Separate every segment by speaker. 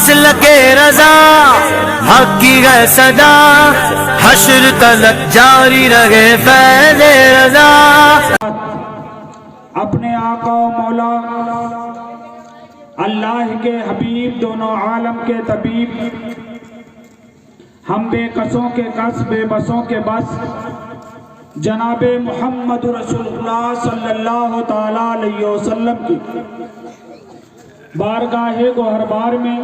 Speaker 1: مسلک رضا حق کی ہے صدا، حشر تلک جاری رہے فیض رضا۔
Speaker 2: اپنے آقا و مولا اللہ کے حبیب دونوں عالم کے طبیب، ہم بے کسوں کے کس بے بسوں کے بس، جناب محمد رسول اللہ صلی اللہ تعالی علیہ وسلم کی بارگاہ گوہر بار میں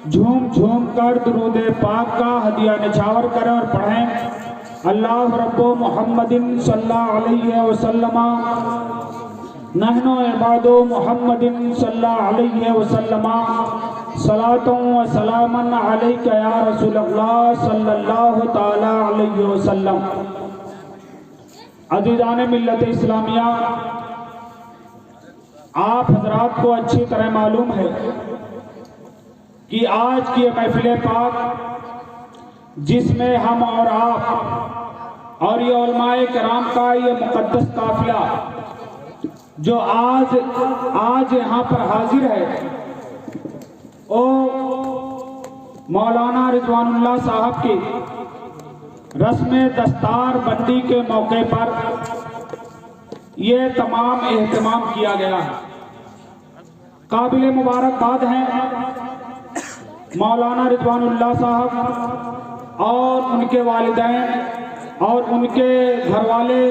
Speaker 2: جھوم جھوم کر درود پاک کا ہدیہ نچھاور کریں اور پڑھیں۔ اللہ رب محمد صلی اللہ علیہ وسلم نحن عباد محمد صلی اللہ علیہ وسلم صلاۃ و سلام علیک یا رسول اللہ صلی اللہ تعالی علیہ وسلم۔ عزیزان ملت اسلامیہ، آپ حضرات کو اچھی طرح معلوم ہے کہ آج کی محفل پاک جس میں ہم اور آپ اور یہ علماء کرام کا یہ مقدس قافلہ جو آج یہاں پر حاضر ہے، او مولانا رضوان اللہ صاحب کی رسم دستار بندی کے موقع پر یہ تمام اہتمام کیا گیا ہے۔ قابل مبارکباد ہیں مولانا رضوان اللہ صاحب اور ان کے والدین اور ان کے گھر والے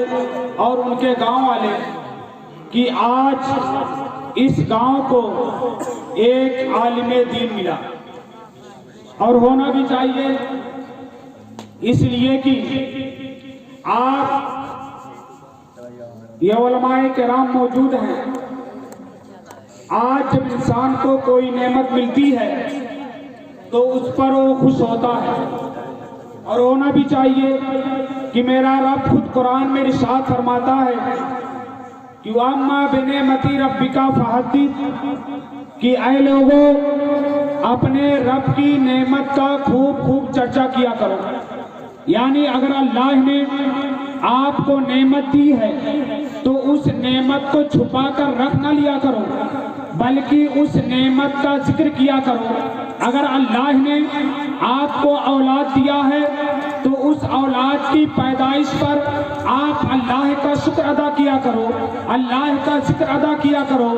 Speaker 2: اور ان کے گاؤں والے کہ آج اس گاؤں کو ایک عالم دین ملا، اور ہونا بھی چاہیے، اس لیے کہ آپ یہ علماء کرام موجود ہیں۔ آج جب انسان کو کوئی نعمت ملتی ہے تو اس پر وہ خوش ہوتا ہے، اور ہونا بھی چاہیے کہ میرا رب خود قرآن میں ارشاد فرماتا ہے کہ وَأَمَّا بِنِعْمَتِ رَبِّكَ فَحَدِّثْ، کہ اے لوگوں اپنے رب کی نعمت کا خوب خوب چرچا کیا کرو۔ یعنی اگر اللہ نے آپ کو نعمت دی ہے تو اس نعمت کو چھپا کر رکھ نہ لیا کرو، بلکہ اس نعمت کا ذکر کیا کرو۔ اگر اللہ نے آپ کو اولاد دیا ہے تو اس اولاد کی پیدائش پر آپ اللہ کا شکر ادا کیا کرو، اللہ کا ذکر ادا کیا کرو۔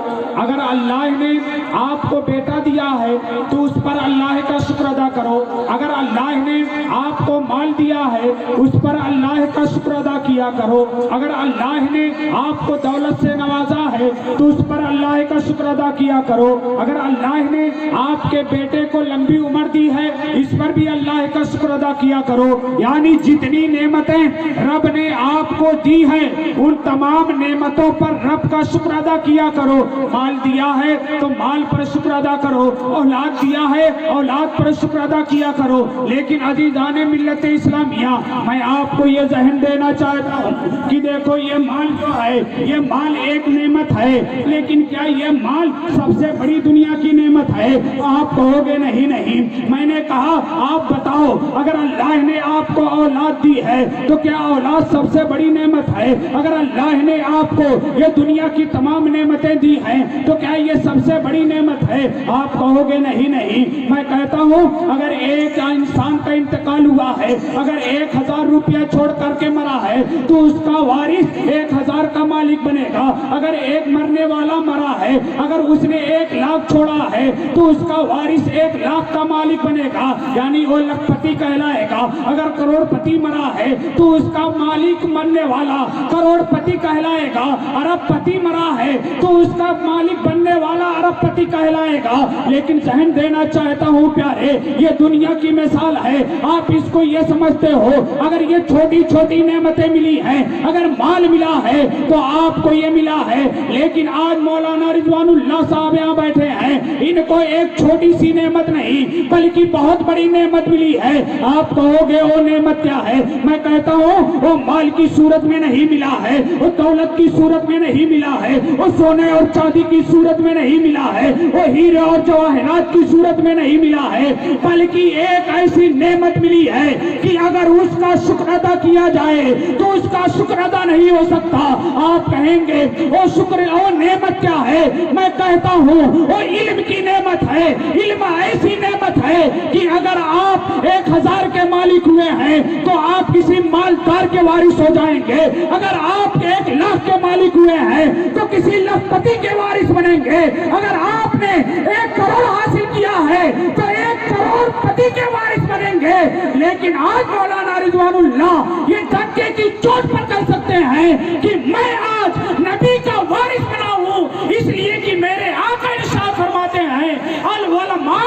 Speaker 2: اگر اللہ نے آپ کو بیٹا دیا ہے تو اس پر اللہ کا شکر ادا کرو۔ اگر اللہ نے آپ کو مال دیا ہے اس پر اللہ کا شکر ادا کیا کرو۔ اگر اللہ نے آپ کو دولت سے نوازا ہے تو اس پر اللہ کا شکر ادا کیا کرو۔ اگر اللہ نے آپ کے بیٹے کو لمبی عمر دی ہے اس پر بھی اللہ کا شکر ادا کیا کرو۔ یعنی جتنی نعمتیں رب نے آپ کو دی ہیں ان تمام نعمتوں پر رب کا شکر ادا کیا کرو۔ مال دیا ہے تو مال پر شکر ادا کرو، اولاد دیا ہے اولاد پر شکر ادا کیا کرو۔ لیکن عزیزان ملت اسلامیہ، میں آپ کو یہ ذہن دینا چاہتا ہوں کہ دیکھو یہ مال جو ہے یہ مال ایک نعمت ہے، لیکن کیا یہ مال سب سے بڑی دنیا کی نعمت ہے؟ آپ کہو گے نہیں نہیں۔ میں نے کہا آپ بتاؤ، اگر اللہ نے آپ کو اولاد دی ہے تو کیا اولاد سب سے بڑی نعمت ہے؟ اگر اللہ نے آپ کو یہ دنیا کی تمام نعمتیں دی ہیں تو کیا یہ سب سے بڑی نعمت ہے؟ آپ کہو گے نہیں نہیں۔ میں کہتا ہوں اگر ایک انسان کا انتقال ہوا ہے، اگر 1000 روپیہ چھوڑ کر کے مرا ہے تو اس کا وارث 1000 کا مالک بنے گا۔ اگر ایک مرنے والا مرا ہے، اگر اس نے 1 لاکھ چھوڑا ہے تو اس کا وارث 1 لاکھ کا مالک بنے گا، یعنی وہ لاکھ پتی کہلائے گا۔ اگر کروڑ پتی مرا ہے تو اس کا مالک مرنے والا کروڑ پتی کہلائے گا۔ ارب پتی مرا ہے تو اس کا مالک بننے والا ارب پتی کہلائے گا۔ لیکن ذہن دینا چاہتا ہوں پیارے، یہ دنیا کی مثال ہے، آپ اس کو یہ سمجھتے ہو اگر یہ چھوٹی چھوٹی نعمتیں ملی ہیں، اگر مال ملا ہے تو آپ کو یہ ملا ہے، لیکن آج مولانا رضوان اللہ صاحب یہاں بیٹھے ہیں، ان کو ایک چھوٹی سی نعمت نہیں بلکہ بہت بڑی نعمت ملی ہے۔ آپ کہو گے او نعمت کیا ہے؟ میں کہتا ہوں وہ مال کی صورت میں نہیں ملا ہے، وہ دولت کی صورت میں نہیں ملا ہے، وہ سونے اور چاندی کی صورت میں نہیں ملا ہے، وہ ہیرے اور جواہرات کی صورت میں نہیں ملا ہے، بلکہ ایک ایسی نعمت ملی ہے کہ اگر اس کا شکر ادا کیا جائے تو اس کا شکر ادا نہیں ہو سکتا۔ آپ کہیں گے وہ شکر وہ نعمت کیا ہے؟ میں کہتا ہوں وہ علم کی نعمت ہے۔ علم ایسی نعمت ہے کہ اگر آپ 1000 کے مالک ہوئے ہیں تو آپ کسی مالدار کے وارث ہو جائیں گے، اگر آپ 1 لاکھ کے مالک ہوئے ہیں تو کسی لاکھپتی کے وارث بنیں گے، اگر آپ نے 1 کروڑ حاصل کیا ہے تو 1 کروڑ پتی کے وارث بنیں گے۔ لیکن آج مولانا رضوان اللہ یہ ڈنکے کی چوٹ پر کہہ سکتے ہیں کہ میں آج نبی کا وارث بنا ہوں، اس لیے کہ میرے آقا ارشاد فرماتے ہیں العلماء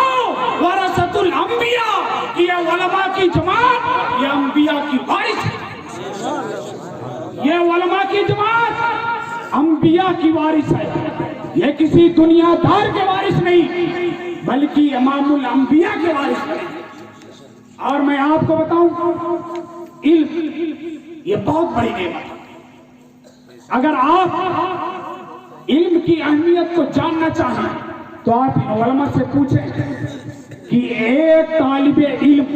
Speaker 2: ورثۃ الانبیاء، یہ علماء کی جماعت یہ انبیاء کی وارث ہے، یہ علماء کی جماعت انبیاء کی وارث ہے، یہ کسی دنیا دار کے وارث نہیں بلکہ امام الانبیاء کے وارث ہے۔ اور میں آپ کو بتاؤں علم یہ بہت بڑی نعمت ہے۔ اگر آپ علم کی اہمیت کو جاننا چاہیں تو آپ علماء سے پوچھیں کہ ایک طالب علم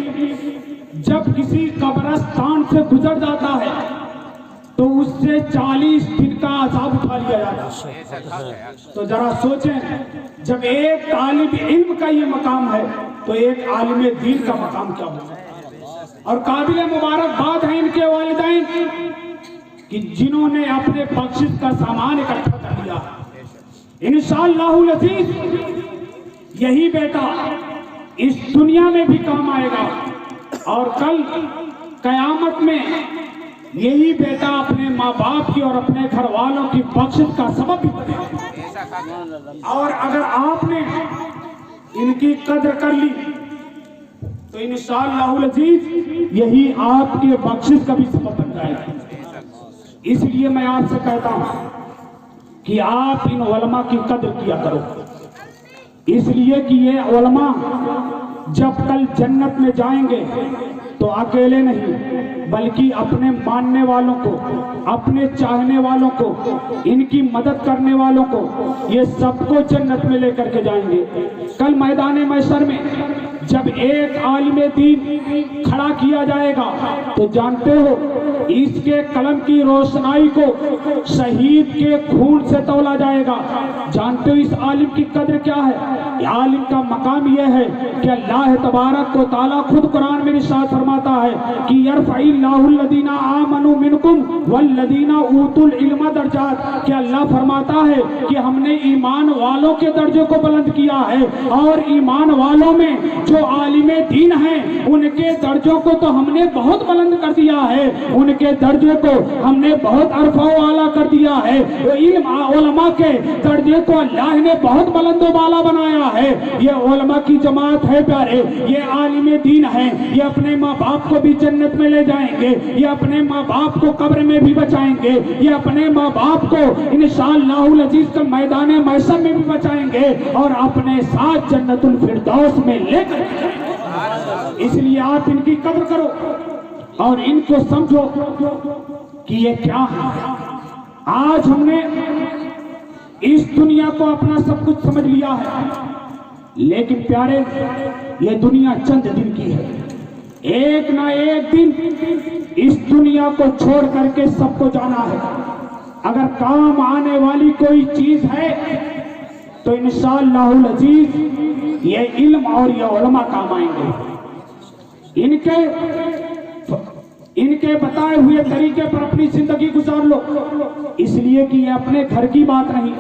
Speaker 2: جب کسی قبرستان سے گزر جاتا ہے تو اس سے 40 دن کا عذاب اٹھا لیا جاتا ہے۔ تو ذرا سوچیں جب ایک طالب علم کا یہ مقام ہے تو ایک عالم دین کا مقام کیا ہوگا؟ اور قابل مبارکباد ہیں ان کے والدین کہ جنہوں نے اپنے بخشش کا سامان اکٹھا کر لیا۔ انشاءاللہ العزیز یہی بیٹا اس دنیا میں بھی کام آئے گا اور کل قیامت میں یہی بیٹا اپنے ماں باپ کی اور اپنے گھر والوں کی بخشش کا سبب بھی بنے گا۔ اور اگر آپ نے ان کی قدر کر لی تو انشاءاللہ العزیز یہی آپ کے بخشش کا بھی سبب بن جائے گا۔ اس لیے میں آپ سے کہتا ہوں کہ آپ ان علماء کی قدر کیا کرو، اس لیے کہ یہ علماء جب کل جنت میں جائیں گے تو اکیلے نہیں بلکہ اپنے ماننے والوں کو، اپنے چاہنے والوں کو، ان کی مدد کرنے والوں کو، یہ سب کو جنت میں لے کر کے جائیں گے۔ کل میدان محشر میں جب ایک عالم دین کھڑا کیا جائے گا تو جانتے ہو اس کے قلم کی روشنائی کو شہید کے خون سے تولا جائے گا۔ جانتے ہو اس عالم کی قدر کیا ہے؟ عالم کا مقام یہ ہے کہ اللہ تبارک و تعالیٰ خود قرآن میں ارشاد فرماتا ہے کہ یرفع اللہ الذین آمنوا منکم والذین اوتوا العلم درجات، کہ اللہ فرماتا ہے کہ ہم نے ایمان والوں کے درجے کو بلند کیا ہے، اور ایمان والوں میں جو عالم دین ہیں ان کے درجوں کو تو ہم نے بہت بلند کر دیا ہے، ان کے درجے کو ہم نے بہت عرفہ و اعلیٰ کر دیا ہے۔ علم علماء کے درجے کو اللہ نے بہت بلند و بالا بنایا ہے۔ یہ علماء کی جماعت ہے پیارے، یہ عالم دین ہیں، یہ اپنے ماں باپ کو بھی جنت میں لے جائیں گے، یہ اپنے ماں باپ کو قبر میں بھی بچائیں گے، یہ اپنے ماں باپ کو انشاءاللہ العزیز کا میدان محشر میں بھی بچائیں گے اور اپنے ساتھ جنت الفردوس میں لے کر جائیں گے۔ اس لیے آپ ان کی قدر کرو اور ان کو سمجھو کہ یہ کیا ہے۔ آج ہم نے اس دنیا کو اپنا سب کچھ سمجھ لیا ہے، لیکن پیارے یہ دنیا چند دن کی ہے، ایک نہ ایک دن اس دنیا کو چھوڑ کر کے سب کو جانا ہے۔ اگر کام آنے والی کوئی چیز ہے تو انشاءاللہ العزیز یہ علم اور یہ علماء کام آئیں گے۔ ان کے بتائے ہوئے طریقے پر اپنی زندگی گزار لو، اس لیے کہ یہ اپنے گھر کی بات نہیں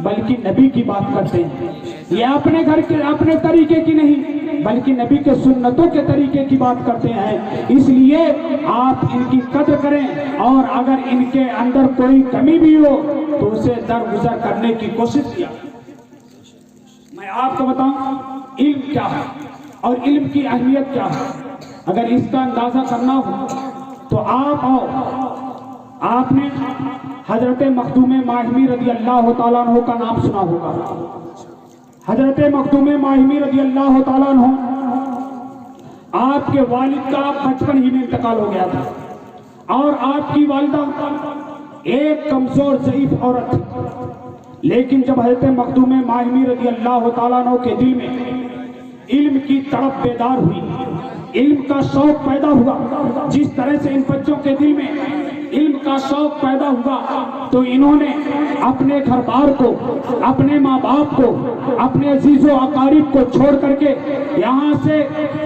Speaker 2: بلکہ نبی کی بات کرتے ہیں، یہ اپنے گھر کے اپنے طریقے کی نہیں بلکہ نبی کے سنتوں کے طریقے کی بات کرتے ہیں۔ اس لیے آپ ان کی قدر کریں اور اگر ان کے اندر کوئی کمی بھی ہو تو اسے درگزر کرنے کی کوشش کیا۔ میں آپ کو بتاؤں علم کیا ہے اور علم کی اہمیت کیا ہے۔ اگر اس کا اندازہ کرنا ہو تو آپ آپ نے حضرت مخدوم ماہمی رضی اللہ تعالیٰ عنہ کا نام سنا ہوگا۔ حضرت مخدوم ماہمی رضی اللہ تعالیٰ عنہ آپ کے والد کا بچپن ہی میں انتقال ہو گیا تھا اور آپ کی والدہ ایک کمزور ضعیف عورت تھی، لیکن جب حضرت مخدوم ماہمی رضی اللہ تعالیٰ عنہ کے دل میں علم کی تڑپ بیدار ہوئی، علم کا شوق پیدا ہوا، جس طرح سے ان بچوں کے دل میں علم کا شوق پیدا ہوا تو انہوں نے اپنے گھر بار کو، اپنے ماں باپ کو، اپنے عزیز و اقارب کو چھوڑ کر کے یہاں سے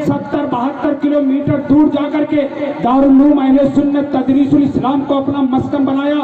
Speaker 2: 70-72 کلومیٹر دور جا کر کے دارالعلوم اہل سنت تدریس الاسلام کو اپنا مسکن بنایا،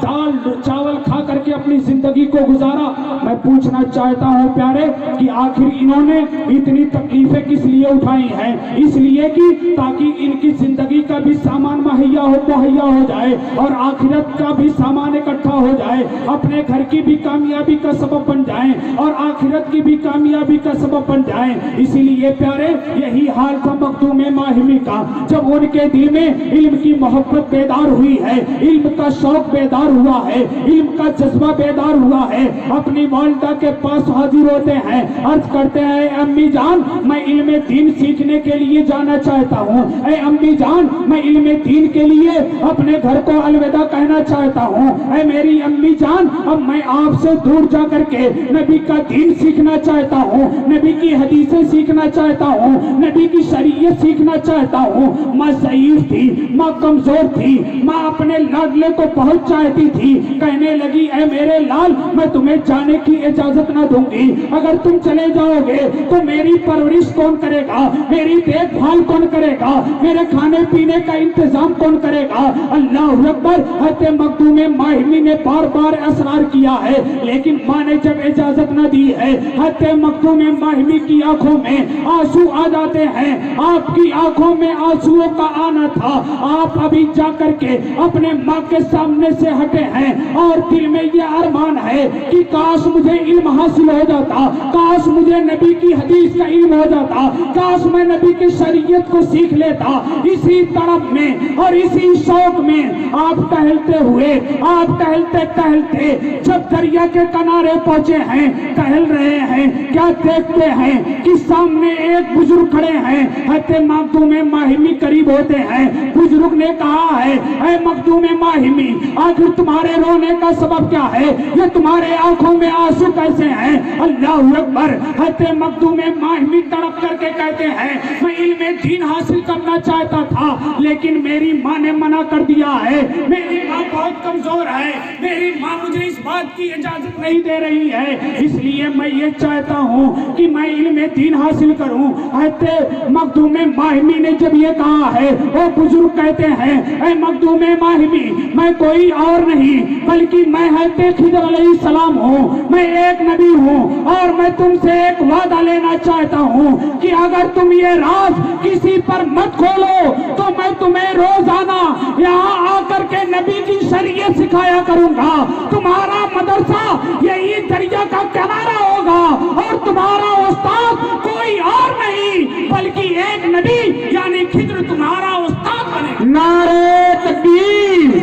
Speaker 2: دال چاول کھا کر کے اپنی زندگی کو گزارا۔ میں پوچھنا چاہتا ہوں پیارے کہ آخر انہوں نے اتنی تکلیفیں کس لیے اٹھائی ہیں؟ اس لیے کہ تاکہ ان کی زندگی کا بھی سامان مہیا ہو جائے اور آخرت کا بھی سامان اکٹھا ہو جائے، اپنے گھر کی بھی کامیابی کا سبب بن جائیں اور آخرت کی بھی کامیابی کا سبب بن جائیں۔ اسی لیے پیارے یہی حال تھا مخدوم ماہمی کا، جب ان کے دل میں علم کی محبت بیدار ہوئی ہے، علم کا شوق بیدار ہوا ہے، علم کا جذبہ بیدار ہوا ہے، اپنی والدہ کے پاس حاضر ہوتے ہیں، عرض کرتے ہیں امی جان میں علم دین سیکھنے کے لیے جانا چاہتا ہوں، اے امی جان میں علم دین کے لیے اپنے گھر کو الوداع کہنا چاہتا ہوں، اے میری امی جان اب میں آپ سے دور جا کر کے نبی کا دین سیکھنا چاہتا ہوں، نبی کی حدیثیں سیکھنا چاہتا ہوں، نبی کی شریعت سیکھنا چاہتا ہوں۔ ماں ضعیف تھی، ماں کمزور تھی، ماں اپنے لاڈلے کو بہت چاہتی تھی، کہنے لگی اے میرے لال میں تمہیں جانے کی اجازت نہ دوں گی، اگر تم چلے جاؤ گے تو میری پرورش کون کرے گا، میری دیکھ بھال کون کرے گا، میرے کھانے پینے کا انتظام کون کرے گا؟ اللہ اکبر۔ حضرت مخدوم ماہمی نے بار بار اصرار کیا ہے، لیکن ماں نے جب اجازت نہ دی ہے، حضرت مخدوم ماہمی کی آنکھوں میں آنسو آ جاتے ہیں۔ آپ کی آنکھوں میں آنسوؤں کا آنا تھا، آپ ابھی جا کر کے اپنے ماں کے سامنے سے ہٹے ہیں اور دل میں یہ ارمان ہے کہ کاش مجھے علم حاصل ہو جاتا، کاش مجھے نبی کی حدیث کا علم ہو جاتا، کاش میں نبی کی شریعت کو سیکھ لیتا۔ اسی طرف میں اور اسی شوق میں آپ ٹہلتے ہوئے، آپ ٹہلتے ٹہلتے جب دریا کے کنارے پہنچے ہیں، ٹہل رہے ہیں، کیا دیکھتے ہیں کہ سامنے ایک بزرگ کھڑے ہیں۔ حضرت مخدوم ماہمی قریب ہوتے ہیں، بزرگ نے کہا ہے اے مخدوم ماہمی آخر تمہارے رونے کا سبب کیا ہے؟ یہ تمہارے آنکھوں میں آنسو کیسے ہیں؟ اللہ اکبر۔ حضرت مخدوم ماہمی تڑپ کر کے کہتے ہیں میں علم دین حاصل کرنا چاہتا تھا لیکن میری ماں نے منع کر دیا ہے، میری ماں بہت کمزور ہے، میری ماں مجھے اس بات کی اجازت نہیں دے رہی ہے، اس لیے میں یہ چاہتا ہوں کہ میں علم دین حاصل کروں۔ حضرت مخدوم ماہمی نے جب یہ کہا ہے وہ بزرگ کہتے ہیں اے مخدوم ماہمی میں کوئی اور نہیں بلکہ میں حضرت خضر علیہ السلام ہوں، میں ایک نبی ہوں اور میں تم سے ایک وعدہ لینا چاہتا ہوں کہ اگر تم یہ راز کسی پر مت کھولو تو میں تمہیں روزانہ یہاں آ کر کے نبی کی شریعت سکھایا کروں گا، تمہارا مدرسہ یہی دریا کا کنارہ ہوگا اور تمہارا استاد کوئی اور نہیں بلکہ ایک نبی یعنی خضر تمہارا استاد بنے گا۔
Speaker 3: نعرہ تکبیر،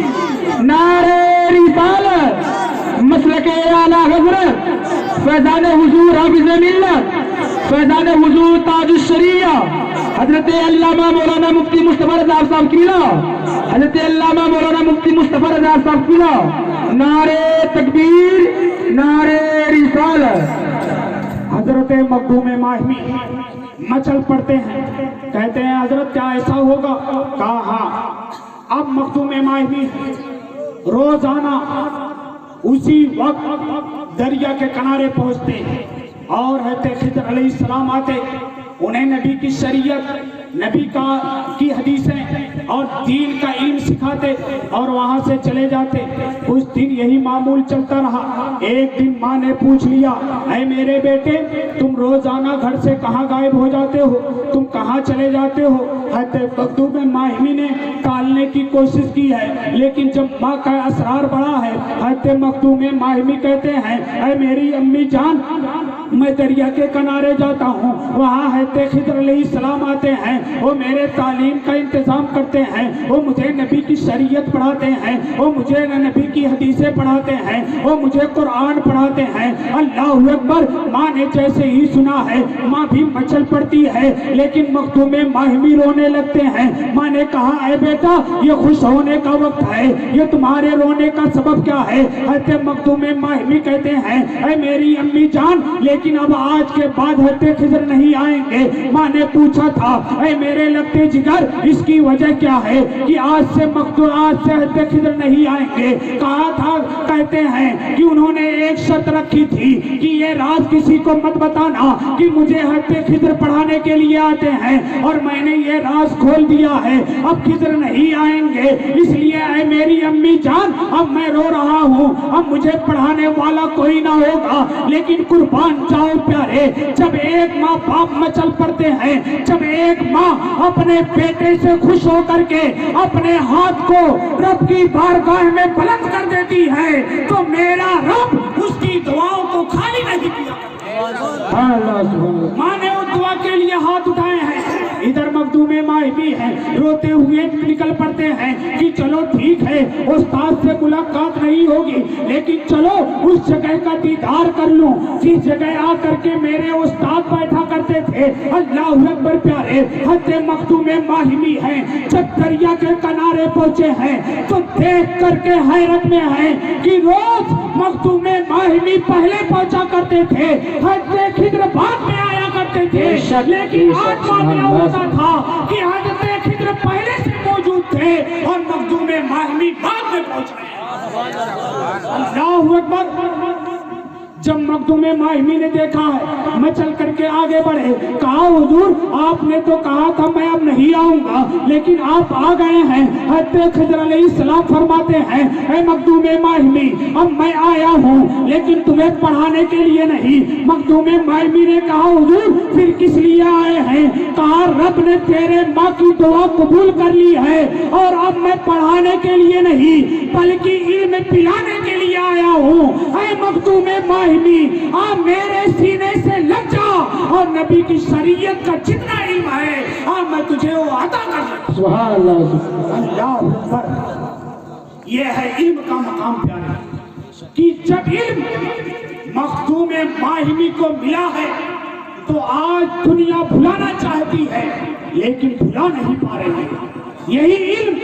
Speaker 3: نعرہ رسالت، مسلک اعلیٰ حضرت فیضان حضور حافظ ملت، فیضان حضور تاج الشریعہ حضرت علامہ مولانا مفتی مصطفی رضا صاحب کی ملا، حضرت علامہ مولانا مفتی مصطفی رضا صاحب کی ملا۔ نعرہ تکبیر، نعرہ رسالت۔
Speaker 2: حضرت مخدوم ماہمی مچل پڑتے ہیں، کہتے ہیں حضرت کیا ایسا ہوگا؟ کہا ہاں۔ اب مخدوم ماہمی روزانہ اسی وقت دریا کے کنارے پہنچتے ہیں اور حضرت خضر علیہ السلام آتے، انہیں نبی کی شریعت، نبی کی حدیثیں اور دین کا علم سکھاتے اور وہاں سے چلے جاتے۔ کچھ دن یہی معمول چلتا رہا۔ ایک دن ماں نے پوچھ لیا اے میرے بیٹے تم روزانہ گھر سے کہاں غائب ہو جاتے ہو، تم کہاں چلے جاتے ہو؟ حضرت مخدوم ماہمی نے ٹالنے کی کوشش کی ہے لیکن جب ماں کا اسرار بڑا ہے، حضرت مخدوم ماہمی کہتے ہیں اے میری امی جان میں دریا کے کنارے جاتا ہوں, وہاں حضرت خضر علیہ السلام آتے ہیں, وہ میرے تعلیم کا انتظام کرتے ہیں, وہ مجھے نبی کی شریعت پڑھاتے ہیں, وہ مجھے نبی کی حدیثیں پڑھاتے ہیں, وہ مجھے قرآن پڑھاتے ہیں. اللہ اکبر. ماں نے جیسے ہی سنا ہے ماں بھی مچل پڑتی ہے, لیکن مخدوم ماہمی رونے لگتے ہیں. ماں نے کہا اے بیٹا یہ خوش ہونے کا وقت ہے, یہ تمہارے رونے کا سبب کیا ہے؟ حضرت مخدوم ماہمی کہتے ہیں اے میری امی جان لیکن اب آج کے بعد حضرت خضر نہیں آئیں گے. ماں نے پوچھا تھا اے میرے لگتے جگر اس کی وجہ کیا ہے کہ آج سے حضرت خضر نہیں آئیں گے؟ کہا تھا, کہتے ہیں کہ انہوں نے ایک شرط رکھی تھی کہ یہ راز کسی کو مت بتانا کہ مجھے حضرت خضر پڑھانے کے لیے آتے ہیں, اور میں نے یہ راز کھول دیا ہے. اب خضر نہیں آئیں گے, اس لیے اے میری امی جان اب میں رو رہا ہوں, اب مجھے پڑھانے والا کوئی نہ ہوگا. لیکن قربان جاؤ پیارے, جب ایک ماں باپ مچل پڑتے ہیں, جب ایک ماں اپنے بیٹے سے خوش ہو کر کے اپنے ہاتھ کو رب کی بارگاہ میں بلند کر دیتی ہے, تو میرا رب اس کی دعاؤں کو خالی نہیں کیا. ماں نے اس دعا کے لیے ہاتھ اٹھائے ہیں. ادھر مخدوم ماہمی ہیں, روتے ہوئے نکل پڑتے ہیں کہ چلو ٹھیک ہے استاد سے ملاقات نہیں ہوگی, لیکن چلو اس جگہ کا دیدار کر لوں جس جگہ آ کر کے میرے استاد بیٹھا کرتے تھے. اللہ اکبر پیارے. حضرت مخدوم ماہمی ہیں, جب دریا کے کنارے پہنچے ہیں تو دیکھ کر کے حیرت میں ہیں کہ روز مخدوم ماہمی پہلے پہنچا کرتے تھے, حضرت خضر بعد میں آیا کرتے تھے, لیکن آج معاملہ ہوتا تھا کہ حضرت خضر پہلے سے موجود تھے اور مخدوم ماہمی بعد میں پہنچے. اللہ اکبر. جب مخدوم ماہمی نے دیکھا ہے میں چل کر کے آگے بڑھے, کہا حضور آپ نے تو کہا تھا میں اب نہیں آؤں گا لیکن آپ آ گئے ہیں. حضرت خضر علیہ السلام فرماتے ہیں اے مخدوم ماہمی اب میں آیا ہوں لیکن تمہیں پڑھانے کے لیے نہیں. مخدوم ماہمی نے کہا حضور پھر کس لیے آئے ہیں؟ کہا رب نے تیرے ماں کی دعا قبول کر لی ہے اور اب میں پڑھانے کے لیے نہیں بلکہ علم پلانے کے لیے آیا ہوں. اے مخدوم ماہمی آپ میرے سینے سے لگ جا اور نبی کی شریعت کا جتنا علم ہے میں تجھے وہ عطا کر دوں.
Speaker 3: سبحان اللہ.
Speaker 2: اللہ اکبر. یہ ہے علم کا مقام پیارے, کہ جب علم مخدوم ماہمی کو ملا ہے تو آج دنیا بھلانا چاہتی ہے لیکن بھلا نہیں پا رہے ہیں. یہی علم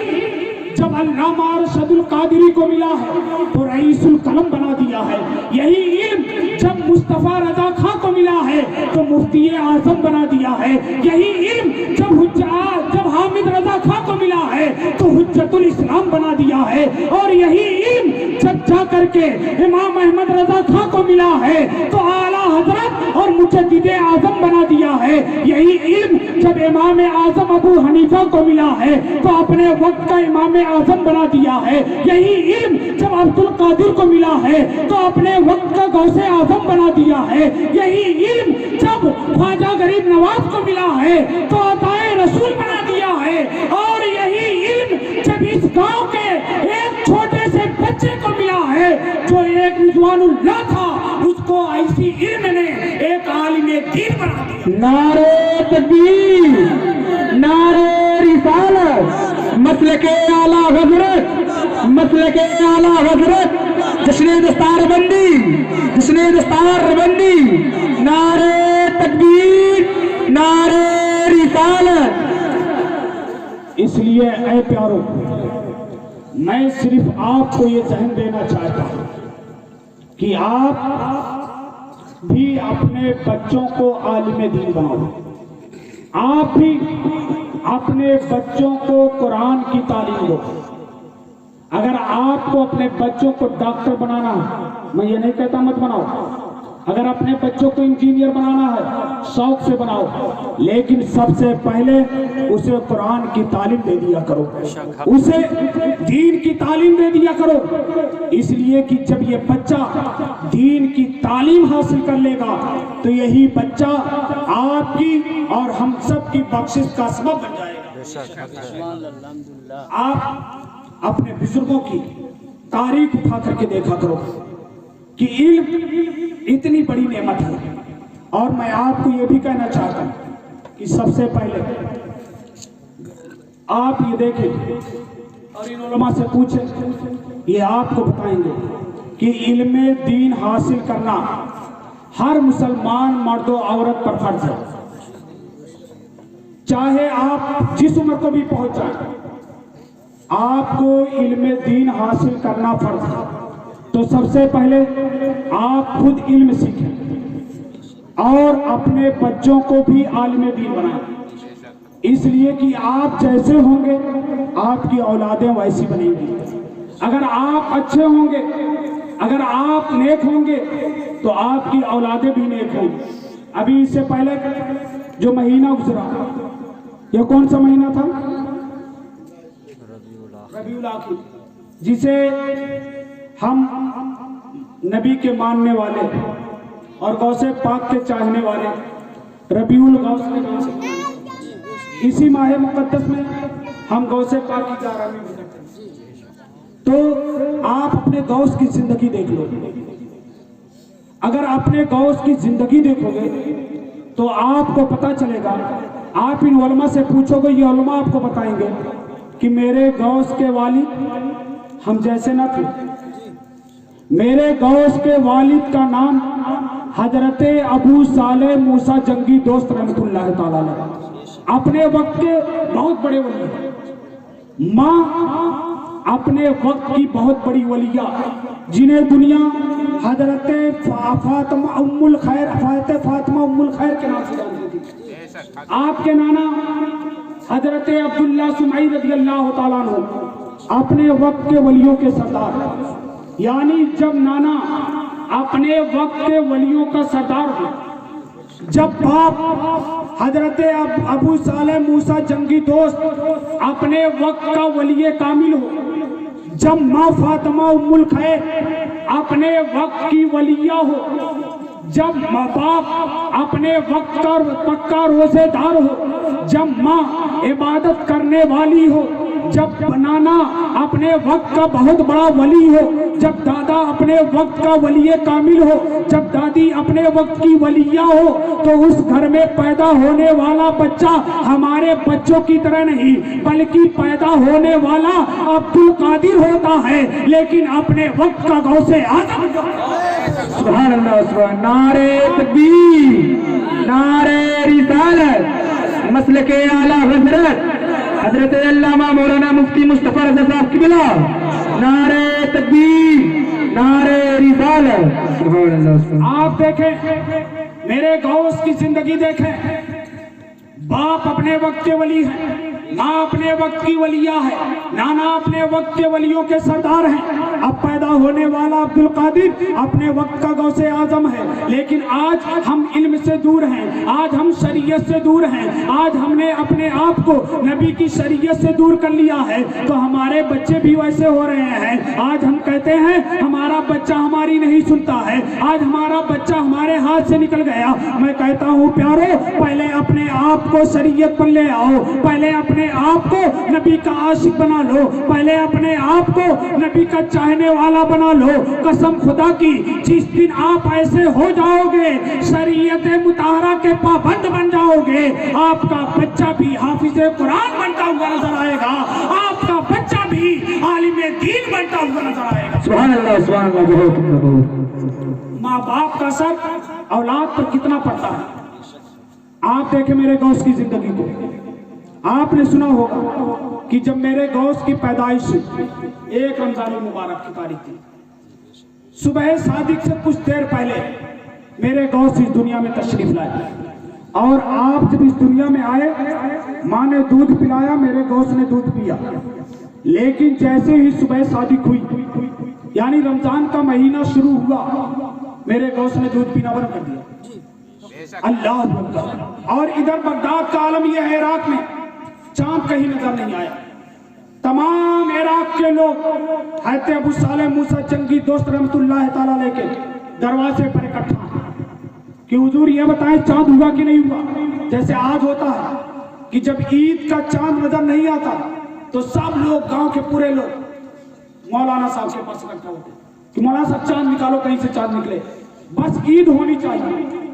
Speaker 2: جب علامہ ارشد القادری کو ملا ہے تو رئیس القلم بنا دیا ہے. یہی علم جب مصطفیٰ رضا خان کو ملا ہے تو مفتی اعظم بنا دیا ہے. یہی علم جب حامد رضا خان کو ملا ہے تو حجت الاسلام بنا دیا ہے. اور یہی علم جب جا کر کے امام احمد رضا خان کو ملا ہے تو اعلیٰ حضرت اور مجدد اعظم بنا دیا ہے. یہی علم جب امام اعظم ابو حنیفہ کو ملا ہے تو اپنے وقت کا امام اعظم بنا دیا ہے. یہی علم جب عبد القادر کو ملا ہے تو اپنے وقت کا غوث اعظم بنا دیا ہے. یہی علم جب خواجہ غریب نواز کو ملا ہے تو عطائے رسول بنا دیا ہے. اور یہی علم جب اس گاؤں کے ایک چھوٹے سے بچے کو ملا ہے جو ایک رضوان اللہ تھا اس کو ایسی علم نے ایک عالم دین بنا دیا.
Speaker 3: نعرہ تکبیر, نعرہ رسالت, مسلک اعلیٰ حضرت, مسلک اعلیٰ حضرت, جشن دستار بندی, جشن دستار بندی, نعرہ تکبیر, نعرہ رسالت.
Speaker 2: اس لیے اے پیارو میں صرف آپ کو یہ ذہن دینا چاہتا ہوں کہ آپ بھی اپنے بچوں کو عالم دین بناؤ. آپ بھی اپنے بچوں کو قرآن کی تعلیم دو. اگر آپ کو اپنے بچوں کو ڈاکٹر بنانا ہے, میں یہ نہیں کہتا مت بناؤ, اگر اپنے بچوں کو انجینئر بنانا ہے شوق سے بناؤ, لیکن سب سے پہلے اسے قرآن کی تعلیم دے دیا کرو, اسے دین کی تعلیم دے دیا کرو. اس لیے کہ جب یہ بچہ دین کی تعلیم حاصل کر لے گا تو یہی بچہ آپ کی اور ہم سب کی بخشش کا سبب بن جائے گا. آپ اپنے بزرگوں کی تاریخ اٹھا کر کے دیکھا کرو کہ علم اتنی بڑی نعمت ہے. اور میں آپ کو یہ بھی کہنا چاہتا ہوں کہ سب سے پہلے آپ یہ دیکھیں اور ان علماء سے پوچھیں، یہ آپ کو بتائیں گے کہ علم دین حاصل کرنا ہر مسلمان مرد و عورت پر فرض ہے، چاہے آپ جس عمر کو بھی پہنچ جائیں، آپ کو علم دین حاصل کرنا فرض ہے۔ تو سب سے پہلے آپ خود علم سیکھیں اور اپنے بچوں کو بھی عالم دین بنائیں، اس لیے کہ آپ جیسے ہوں گے آپ کی اولادیں ویسی بنیں گی۔ اگر آپ اچھے ہوں گے، اگر آپ نیک ہوں گے تو آپ کی اولادیں بھی نیک ہوں گی۔ ابھی اس سے پہلے جو مہینہ گزرا، یہ کون سا مہینہ تھا؟ ربیع الاخر، جسے ہم نبی کے ماننے والے اور غوث پاک کے چاہنے والے ربیع الغوث کے نام سے، اسی ماہ مقدس میں ہم غوث پاک کی زیارت بھی کرتے ہیں۔ تو آپ اپنے غوث کی زندگی دیکھ لو، اگر اپنے غوث کی زندگی دیکھو گے تو آپ کو پتہ چلے گا۔ آپ ان علماء سے پوچھو گے، یہ علماء آپ کو بتائیں گے کہ میرے غوث کے والد ہم جیسے نہ تھے۔ میرے غوث کے والد کا نام حضرت ابو صالح موسیٰ جنگی دوست رحمۃ اللہ تعالیٰ علیہ، اپنے وقت کے بہت بڑے ولی ہیں۔ ماں اپنے وقت کی بہت بڑی ولیہ، جنہیں دنیا حضرت فاطمہ ام الخیر کے نام سے جانتی تھی۔ آپ کے نانا حضرت عبداللہ سمعی رضی اللہ تعالیٰ عنہ اپنے وقت کے ولیوں کے سردار، یعنی جب نانا اپنے وقت کے ولیوں کا سردار ہو، جب باپ حضرت ابو صالح موسیٰ جنگی دوست اپنے وقت کا ولی کامل ہو، جب ماں فاطمہ ام الخیر اپنے وقت کی ولیہ ہو، جب باپ اپنے وقت کا پکا روزے دار ہو، جب ماں عبادت کرنے والی ہو، جب نانا اپنے وقت کا بہت بڑا ولی ہو، جب دادا اپنے وقت کا ولی کامل ہو، جب دادی اپنے وقت کی ولیہ ہو، تو اس گھر میں پیدا ہونے والا بچہ ہمارے بچوں کی طرح نہیں، بلکہ پیدا ہونے والا عبد القادر ہوتا ہے، لیکن اپنے وقت کا غوث اعظم۔
Speaker 3: سبحان اللہ، سبحان نعرہ تکبیر، نعرہ رسالت، مسلک اعلیٰ حضرت حضرت علامہ مولانا مفتی مصطفیٰ رضا صاحب قبلہ، نعرہ تکبیر، نعرہ رسالت، سبحان اللہ، سبحان اللہ۔
Speaker 2: آپ دیکھیں میرے غوث کی زندگی دیکھیں، باپ اپنے وقت کے ولی ہیں، ماں اپنے وقت کی ولیہ ہے، نانا اپنے وقت کے ولیوں کے سردار ہیں، اب پیدا ہونے والا عبد القادر اپنے وقت کا غوث اعظم ہے۔ لیکن آج ہم علم سے دور ہیں، آج ہم شریعت سے دور ہیں، آج ہم نے اپنے آپ کو نبی کی شریعت سے دور کر لیا ہے، تو ہمارے بچے بھی ویسے ہو رہے ہیں۔ آج ہم کہتے ہیں ہمارا بچہ ہماری نہیں سنتا ہے، آج ہمارا بچہ ہمارے ہاتھ سے نکل گیا۔ میں کہتا ہوں پیارو، پہلے اپنے آپ کو شریعت پر لے آؤ، پہلے اپنے آپ کو نبی کا عاشق بنا لو، پہلے اپنے آپ کو نبی کا چاہنے والا بنا لو۔ قسم خدا کی، جس دن آپ ایسے ہو جاؤ گے، شریعت مطہرہ کے پابند بن جاؤ گے، آپ کا بچہ بھی حافظ قرآن بنتا ہوا نظر آئے گا، آپ کا بچہ بھی عالم دین بنتا ہوا نظر آئے گا۔
Speaker 3: سبحان اللہ، سبحان اللہ، بہت
Speaker 2: ماں باپ کا سر اولاد پر کتنا پڑتا ہے۔ آپ دیکھیں میرے غوث کی زندگی کو، آپ نے سنا ہوگا کہ جب میرے غوث کی پیدائش 1 رمضان المبارک کی تاریخ تھی، صبح صادق سے کچھ دیر پہلے میرے غوث اس دنیا میں تشریف لائے، اور آپ جب اس دنیا میں آئے، ماں نے دودھ پلایا، میرے غوث نے دودھ پیا، لیکن جیسے ہی صبح صادق ہوئی، یعنی رمضان کا مہینہ شروع ہوا، میرے غوث نے دودھ پینا بند کر دیا۔ اللہ اکبر۔ اور ادھر بغداد کا عالم یہ ہے، عراق میں چاند کہیں نظر نہیں آیا۔ تمام عراق کے لوگ حضرت ابو صالح موسیٰ جنگی دوست رحمت اللہ تعالیٰ علیہ کے دروازے پر اکٹھا ہیں کہ حضور یہ بتائیں چاند ہوا کہ نہیں ہوا۔ جیسے آج ہوتا ہے کہ جب عید کا چاند نظر نہیں آتا تو سب لوگ، گاؤں کے پورے لوگ مولانا صاحب کے پاس اکٹھا ہوتے کہ مولانا صاحب چاند نکالو، کہیں سے چاند نکلے، بس عید ہونی چاہیے،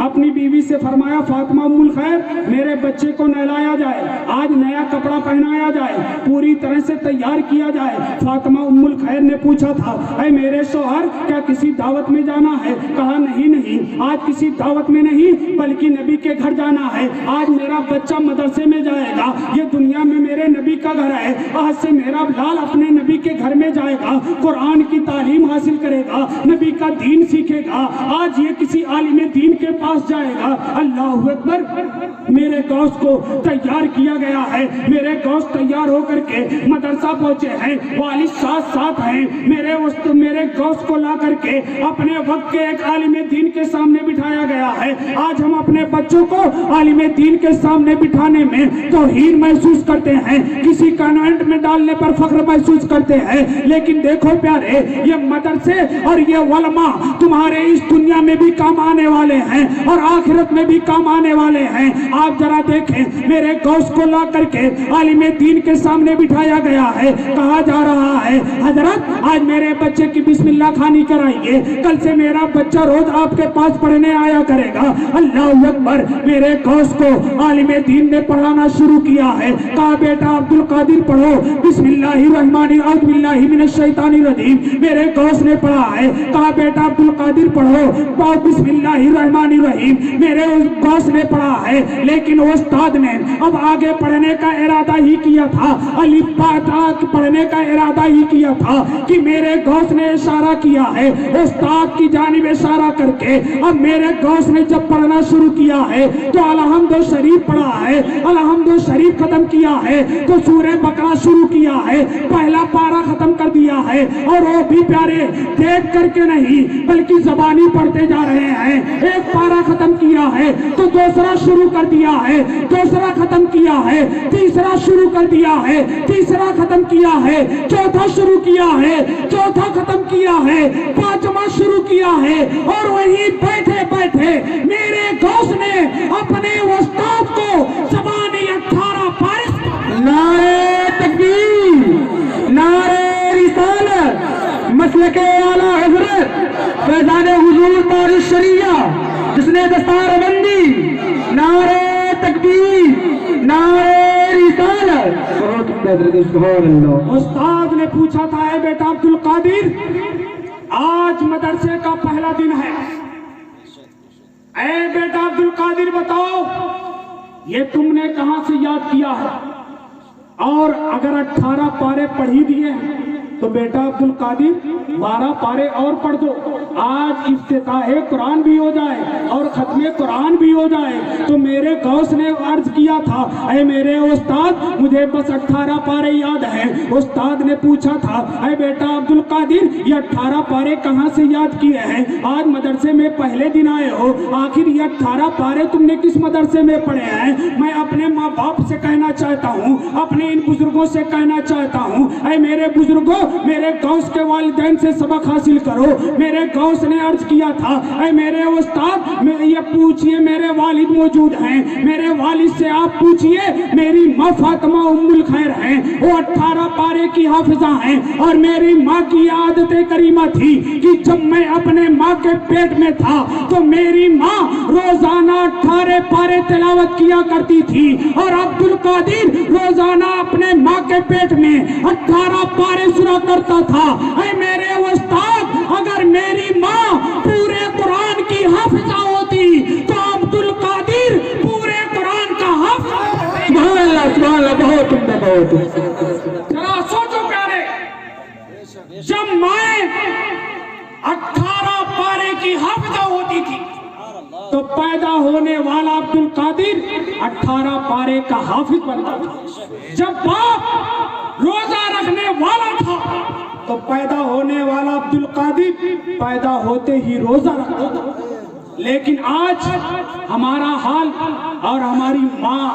Speaker 2: اپنی بیوی سے فرمایا فاطمہ ام الخیر میرے بچے کو نہلایا جائے، آج نیا کپڑا پہنایا جائے، پوری طرح سے تیار کیا جائے۔ فاطمہ ام الخیر نے پوچھا تھا اے میرے شوہر کیا کسی دعوت میں جانا ہے؟ کہا نہیں، آج کسی دعوت میں نہیں بلکہ نبی کے گھر جانا ہے، آج میرا بچہ مدرسے میں جائے گا، یہ دنیا میں میرے نبی کا گھر ہے، آج سے میرا لال اپنے نبی کے گھر میں جائے گا، قرآن کی تعلیم حاصل کرے گا، نبی کا دین سیکھے گا، آج یہ کسی عالم دین کے پاس جائے گا۔ اللہ اکبر، میرے غوث کو تیار کیا گیا ہے، میرے غوث تیار ہو کر کے مدرسہ پہنچے ہیں، والد ساتھ ہیں، میرے غوث کو لا کر کے اپنے وقت کے ایک عالم دین کے سامنے بٹھایا گیا ہے۔ آج ہم اپنے بچوں کو عالم دین کے سامنے بٹھانے میں توہین محسوس کرتے ہیں، کسی کانوینٹ میں ڈالنے پر فخر محسوس کرتے ہیں، لیکن دیکھو پیارے یہ مدرسے اور یہ علماء تمہارے اس دنیا میں بھی کام آنے والے ہیں اور آخرت میں بھی کام آنے والے ہیں۔ آپ ذرا دیکھیں میرے غوث کو لا کر کے عالم دین کے سامنے بٹھایا گیا ہے، کہا جا رہا ہے حضرت آج میرے بچے کی بسم اللہ خوانی کرائیے، کل سے میرا بچہ روز آپ کے پاس پڑھنے آیا کرے گا۔ اللہ اکبر، میرے غوث کو عالم دین نے پڑھانا شروع کیا ہے، کہا بیٹا عبد القادر پڑھو بسم اللہ الرحمن اعوذ باللہ من الشیطان الرجیم، میرے غوث نے پڑھا ہے، کہا بیٹا عبد القادر پڑھو بسم اللہ الرحمن الرحیم، میرے غوث نے پڑھا ہے، لیکن استاد نے اب آگے پڑھنے کا ارادہ ہی کیا تھا، الف با تا پڑھنے کا ارادہ ہی کیا تھا کہ میرے غوث نے اشارہ کیا ہے استاد کی جانب اشارہ کر کے، اب میرے غوث نے جب پڑھنا شروع کیا ہے تو الحمد شریف پڑھا ہے، الحمد شریف ختم کیا ہے تو سورہ بقرہ شروع کیا ہے، پہلا پارہ ختم کر دیا ہے، اور وہ بھی پیارے دیکھ کر کے نہیں بلکہ زبانی پڑھتے جا رہے ہیں، ایک پارہ ختم کیا ہے تو دوسرا شروع کر دیا ہے، دوسرا ختم کیا ہے، تیسرا شروع کر دیا ہے، تیسرا ختم کیا ہے، چوتھا شروع کیا ہے، چوتھا ختم کیا ہے، پانچواں شروع کیا ہے، اور وہیں بیٹھے بیٹھے میرے غوث نے اپنے استاد کو زبانی 18 پارے
Speaker 3: نعرہ تکبیر، نعرہ رسالت، مسلک اعلیٰ حضرت فیضان حضور تاج الشریعہ جس نے دستار بندی، نعرہ تکبیر، نعرہ رسالت، سبحان اللہ۔
Speaker 2: استاد نے پوچھا تھا اے بیٹا عبد القادر آج مدرسے کا پہلا دن ہے، اے بیٹا عبد القادر بتاؤ یہ تم نے کہاں سے یاد کیا ہے، اور اگر 18 پارے پڑھی دیے ہیں تو بیٹا عبد القادر 12 پارے اور پڑھ دو، آج افتتاح قرآن بھی ہو جائے اور ختم قرآن بھی ہو جائے۔ تو میرے غوث نے عرض کیا تھا اے میرے استاد مجھے بس 18 پارے یاد ہیں۔ استاد نے پوچھا تھا اے بیٹا عبد القادر یہ 18 پارے کہاں سے یاد کیے ہیں؟ آج مدرسے میں پہلے دن آئے ہو، آخر یہ 18 پارے تم نے کس مدرسے میں پڑھے ہیں؟ میں اپنے ماں باپ سے کہنا چاہتا ہوں، اپنے ان بزرگوں سے کہنا چاہتا ہوں اے میرے بزرگوں میرے غوث کے والدین سے سبق حاصل کرو۔ میرے غوث نے عرض کیا تھا اے میرے استاد یہ پوچھئے میرے والد موجود ہیں، میرے والد سے آپ پوچھئے، میری ماں فاطمہ ام الخیر ہیں، وہ 18 پارے کی حافظہ ہیں، اور میری ماں کی عادت کریمہ تھی کہ جب میں اپنے ماں کے پیٹ میں تھا تو میری ماں روزانہ 18 پارے تلاوت کیا کرتی تھی، اور عبد القادر روزانہ اپنے ماں کے پیٹ میں 18 پارے سنا کرتا تھا۔ اے میرے استاد اگر میری ماں پورے قرآن کی حافظہ ہوتی تو عبد القادر پورے قرآن کا حافظ۔
Speaker 3: سبحان اللہ، سبحان اللہ، بہت عمدہ، بہت
Speaker 2: ذرا سوچو پیارے، جب میں 18 پارے کی حافظہ ہوتی تھی تو پیدا ہونے والا عبد القادر 18 پارے کا حافظ بنتا تھا، جب باپ روزہ رکھنے والا تھا تو پیدا ہونے والا عبد القادر پیدا ہوتے ہی روزہ رکھتا تھا۔ لیکن آج ہمارا حال اور ہماری ماں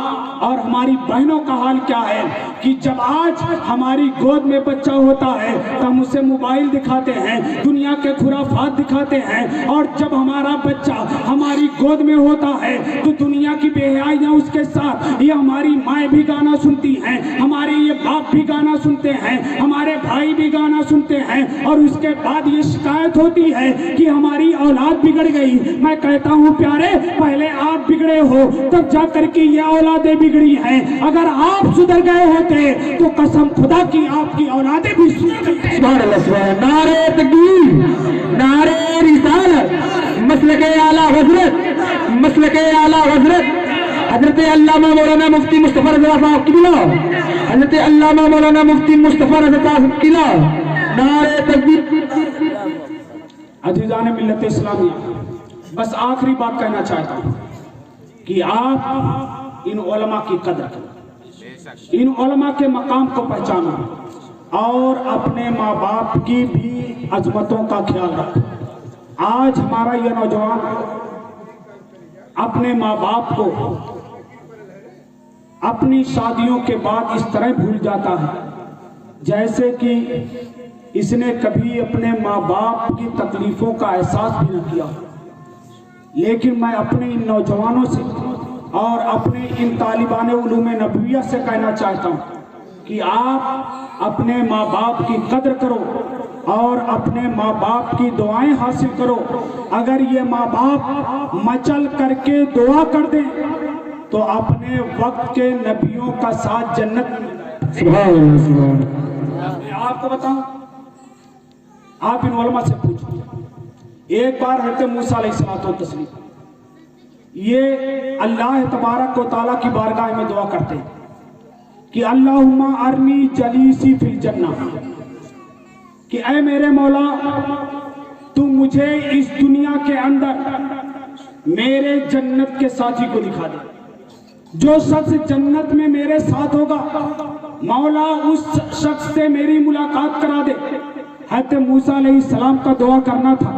Speaker 2: اور ہماری بہنوں کا حال کیا ہے کہ جب آج ہماری گود میں بچہ ہوتا ہے تو ہم اسے موبائل دکھاتے ہیں، دنیا کے خرافات دکھاتے ہیں، اور جب ہمارا بچہ ہماری گود میں ہوتا ہے تو دنیا کی بے حیائیاں اس کے ساتھ. یہ ہماری مائیں بھی گانا سنتی ہیں, ہمارے یہ باپ بھی گانا سنتے ہیں, ہمارے بھائی بھی گانا سنتے ہیں, اور اس کے بعد یہ شکایت ہوتی ہے کہ ہماری اولاد بگڑ گئی. میں کہتا ہوں پیارے, پہلے آپ بگڑے ہو تب جا کر کے یہ اولادیں بگڑی ہیں. اگر آپ سدھر گئے ہوتے تو قسم خدا کی آپ کی اولادیں بھی سدھرتی.
Speaker 3: سبحان اللہ, سبحان اللہ. نعرہ تکبیر, نعرہ رسالت, مسلک اعلیٰ حضرت, مسلک اعلیٰ حضرت حضرت علامہ مولانا مفتی مصطفی رضا صاحب قبلہ, حضرت علامہ مولانا مفتی مصطفی رضا صاحب قبلہ. نعرہ تکبیر.
Speaker 2: عزیزان ملت اسلامیہ, بس آخری بات کہنا چاہتا ہوں کہ آپ ان علماء کی قدر کریں, ان علماء کے مقام کو پہچانو, اور اپنے ماں باپ کی بھی عظمتوں کا خیال رکھیں. آج ہمارا یہ نوجوان اپنے ماں باپ کو اپنی شادیوں کے بعد اس طرح بھول جاتا ہے جیسے کہ اس نے کبھی اپنے ماں باپ کی تکلیفوں کا احساس بھی نہ کیا. لیکن میں اپنے ان نوجوانوں سے اور اپنے ان طالبان علوم نبویہ سے کہنا چاہتا ہوں کہ آپ اپنے ماں باپ کی قدر کرو اور اپنے ماں باپ کی دعائیں حاصل کرو. اگر یہ ماں باپ مچل کر کے دعا کر دیں تو اپنے وقت کے نبیوں کا ساتھ جنت میں ملے.
Speaker 3: سبحان اللہ, سبحان اللہ.
Speaker 2: میں آپ کو بتاؤں, آپ ان علماء سے پوچھیں. ایک بار حضرت موسیٰ علیہ الصلوۃ والتسلیم یہ اللہ تبارک و تعالیٰ کی بارگاہ میں دعا کرتے کہ اللہم ارنی جلیسی فی الجنہ, کہ اے میرے مولا تو مجھے اس دنیا کے اندر میرے جنت کے ساتھی کو دکھا دے. جو شخص جنت میں میرے ساتھ ہوگا مولا اس شخص سے میری ملاقات کرا دے. حضرت موسیٰ علیہ السلام کا دعا کرنا تھا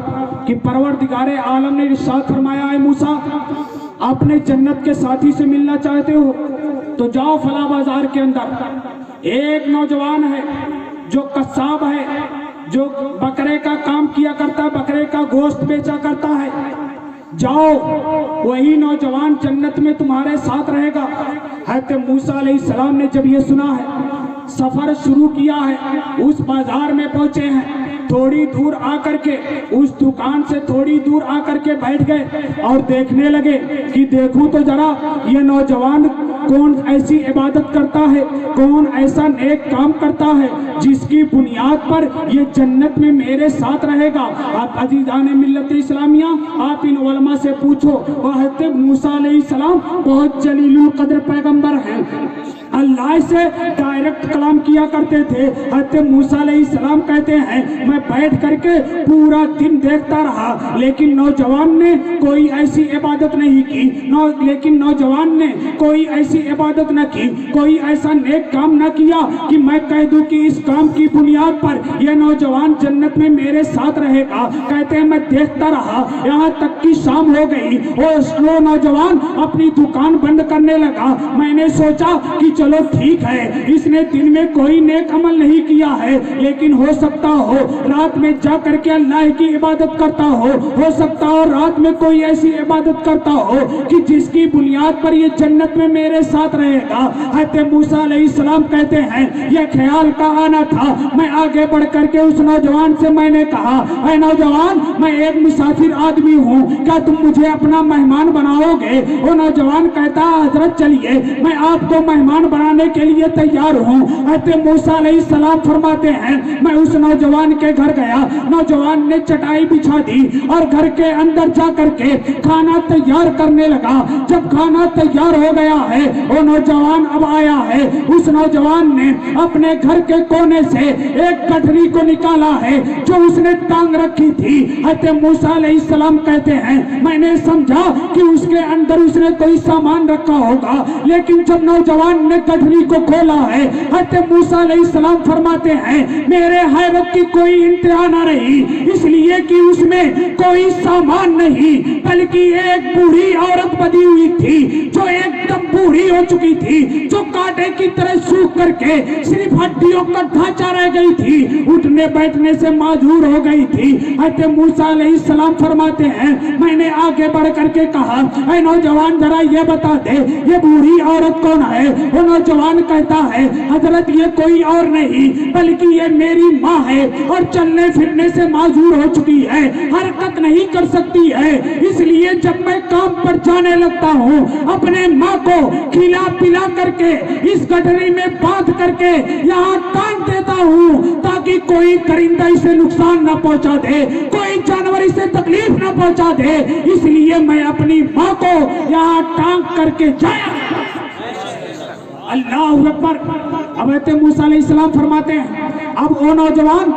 Speaker 2: کہ پروردگار عالم نے ارشاد فرمایا, اے موسیٰ اپنے جنت کے ساتھی سے ملنا چاہتے ہو تو جاؤ فلاں بازار کے اندر, ایک نوجوان ہے جو قصاب ہے, جو بکرے کا کام کیا کرتا ہے, بکرے کا گوشت بیچا کرتا ہے, جاؤ وہی نوجوان جنت میں تمہارے ساتھ رہے گا. حضرت موسیٰ علیہ السلام نے جب یہ سنا ہے, سفر شروع کیا ہے, اس بازار میں پہنچے ہیں, تھوڑی دور آ کر کے اس دکان سے تھوڑی دور آ کر کے بیٹھ گئے اور دیکھنے لگے کہ دیکھوں تو ذرا یہ نوجوان کون ایسی عبادت کرتا ہے, کون ایسا نیک کام کرتا ہے جس کی بنیاد پر یہ جنت میں میرے ساتھ رہے گا. آپ عزیزان ملت اسلامیہ, آپ ان علماء سے پوچھو, وہ حضرت موسیٰ علیہ السلام بہت جلیل القدر پیغمبر ہیں, اللہ سے ڈائریکٹ کلام کیا کرتے تھے. حضرت موسیٰ علیہ السلام کہتے ہیں میں بیٹھ کر کے پورا دن دیکھتا رہا لیکن نوجوان نے کوئی ایسی عبادت نہیں کی, لیکن نوجوان نے کوئی ایسی عبادت نہ کی, کوئی ایسا نیک کام نہ کیا کہ میں کہہ دوں کہ اس کام کی بنیاد پر یہ نوجوان جنت میں میرے ساتھ رہے گا. کہتے ہیں میں دیکھتا رہا یہاں تک کہ شام ہو گئی, وہ نوجوان اپنی دکان بند کرنے لگا. میں نے سوچا کہ چلو ٹھیک ہے, اس نے دن میں کوئی نیک عمل نہیں کیا ہے لیکن ہو سکتا ہو رات میں جا کر کے اللہ کی عبادت کرتا ہو سکتا ہو رات میں کوئی ایسی عبادت کرتا ہو کہ جس کی بنیاد پر یہ جنت میں میرے ساتھ رہے گا. حضرت موسیٰ علیہ السلام کہتے ہیں یہ خیال کا آنا تھا. میں آگے بڑھ کر کے اس نوجوان سے میں نے کہا, اے نوجوان میں ایک مسافر آدمی ہوں, کیا تم مجھے اپنا مہمان بناؤ گے؟ وہ نوجوان کہتا حضرت چلیے میں آپ کو مہمان بنانے کے لیے تیار ہوں. حضرت موسیٰ علیہ السلام فرماتے ہیں میں اس نوجوان کے گھر گیا, نوجوان نے چٹائی بچھا دی اور گھر کے اندر جا کر کے کھانا تیار کرنے لگا. جب کھانا تیار ہو گیا ہے وہ نوجوان اب آیا ہے, اس نوجوان نے اپنے گھر کے کونے سے ایک گٹھری کو نکالا ہے جو اس نے ٹانگ رکھی تھی. حضرت موسیٰ علیہ السلام کہتے ہیں میں نے سمجھا کہ اس کے اندر اس نے کوئی سامان رکھا ہوگا, لیکن جب نوجوان نے گٹھری کو کھولا ہے حضرت موسیٰ علیہ السلام فرماتے ہیں میرے حیرت کی کوئی انتہا نہ رہی, اس لیے کہ اس میں کوئی سامان نہیں بلکہ ایک بوڑھی عورت بدی ہوئی تھی جو ایک دم بوڑھی ٹھنڈی ہو چکی تھی, جو کانٹے کی طرح سوکھ کر کے صرف ہڈیوں کا ڈھانچہ رہ گئی تھی, اٹھنے بیٹھنے سے معذور ہو گئی تھی. حضرت موسیٰ علیہ السلام فرماتے ہیں میں نے آگے بڑھ کر کے کہا اے نوجوان ذرا یہ بتا دے یہ بوڑھی عورت کون ہے؟ وہ نوجوان کہتا ہے حضرت یہ کوئی اور نہیں بلکہ یہ میری ماں ہے, اور چلنے پھرنے سے معذور ہو چکی ہے, حرکت نہیں کر سکتی ہے, اس لیے جب میں کام پر جانے لگتا ہوں اپنے ماں کو کھلا پلا کر کے اس گٹری میں باندھ کر کے یہاں ٹانگ دیتا ہوں تاکہ کوئی درندہ اسے نقصان نہ پہنچا دے, کوئی جانور اسے تکلیف نہ پہنچا دے, اس لیے میں اپنی ماں کو یہاں ٹانگ کر کے جایا. اللہ اکبر. حضرت موسیٰ علیہ السلام فرماتے ہیں اب وہ نوجوان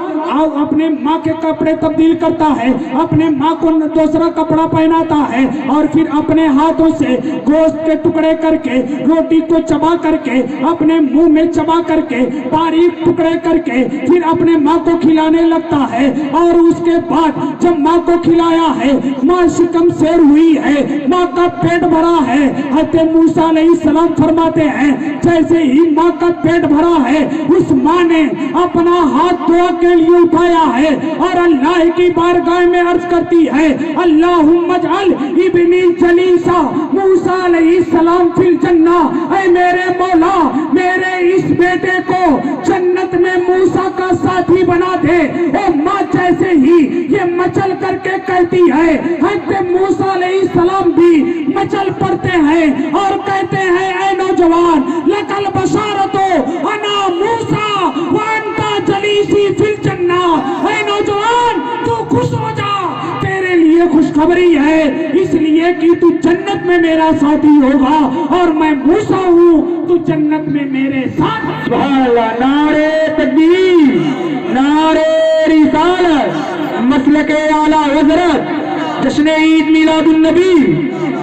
Speaker 2: اپنے ماں کے کپڑے تبدیل کرتا ہے, اپنے ماں کو دوسرا کپڑا پہناتا ہے, اور پھر اپنے ہاتھوں سے گوشت کے ٹکڑے کر کے روٹی کو چبا کر کے اپنے منہ میں چبا کر کے باریک ٹکڑے کر کے پھر اپنے ماں کو کھلانے لگتا ہے. اور اس کے بعد جب ماں کو کھلایا ہے ماں شکم سیر ہوئی ہے, ماں کا پیٹ بھرا ہے. حضرت موسیٰ علیہ السلام فرماتے ہیں جیسے ہی ماں کا پیٹ بھرا ہے اس ماں نے اپنا ہاتھ دعا کے لیے اٹھایا ہے اور اللہ کی بارگاہ میں عرض کرتی ہے اللہم اجعل ابنی جلیسا موسیٰ علیہ السلام فی الجنہ, اے میرے مولا میرے اس بیٹے کو جنت میں موسیٰ کا ساتھی بنا دے. او ماں جیسے ہی یہ مچل کر کے کہتی ہے حضرت موسیٰ علیہ السلام بھی مچل پڑتے ہیں اور کہتے ہیں اے نوجوان لکل بشارتو انا موسیٰ وانتا جلیسی فی الجنہ, اے نوجوان تو خوش ہو جا, تیرے لیے خوشخبری ہے اس لیے کہ تو جنت میں میرا ساتھی ہوگا اور میں موسیٰ ہوں تو جنت میں میرے ساتھ.
Speaker 3: سبحان اللہ. نعرہ تکبیر, نعرہ رسالت, مسلک اعلیٰ حضرت, جشن عید میلاد النبی,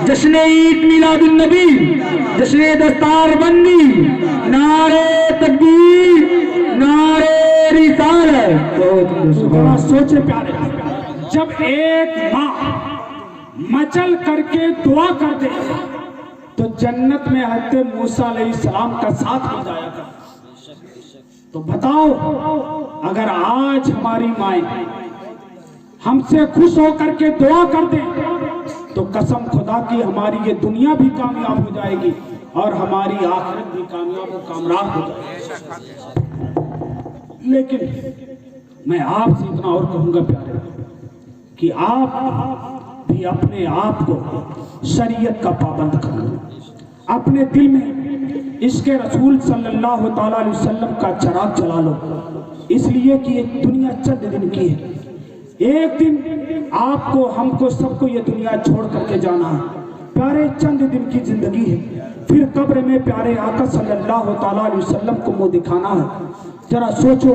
Speaker 3: جشن عید میلاد النبی, جشن دستار بندی, نعرہ تکبیر, نعرہ رسالت.
Speaker 2: ذرا سوچے پیارے, جب ایک ماں مچل کر کے دعا کر دے تو جنت میں حضرت موسیٰ علیہ السلام کا ساتھ مل جایا گا. تو بتاؤ اگر آج ہماری مائیں ہم سے خوش ہو کر کے دعا کر دیں تو قسم خدا کی ہماری یہ دنیا بھی کامیاب ہو جائے گی اور ہماری آخرت بھی کامیاب و کامران ہو جائے گی. لیکن میں آپ سے اتنا اور کہوں گا پیارے کہ آپ بھی اپنے آپ کو شریعت کا پابند کرو, اپنے دل میں عشق رسول صلی اللہ تعالیٰ علیہ وسلم کا چراغ جلا لو, اس لیے کہ یہ دنیا چند دن کی ہے. ایک دن آپ کو ہم کو سب کو یہ دنیا چھوڑ کر کے جانا ہے پیارے, چند دن کی زندگی ہے, پھر قبر میں پیارے آقا صلی اللہ تعالیٰ علیہ وسلم کو منہ دکھانا ہے. ذرا سوچو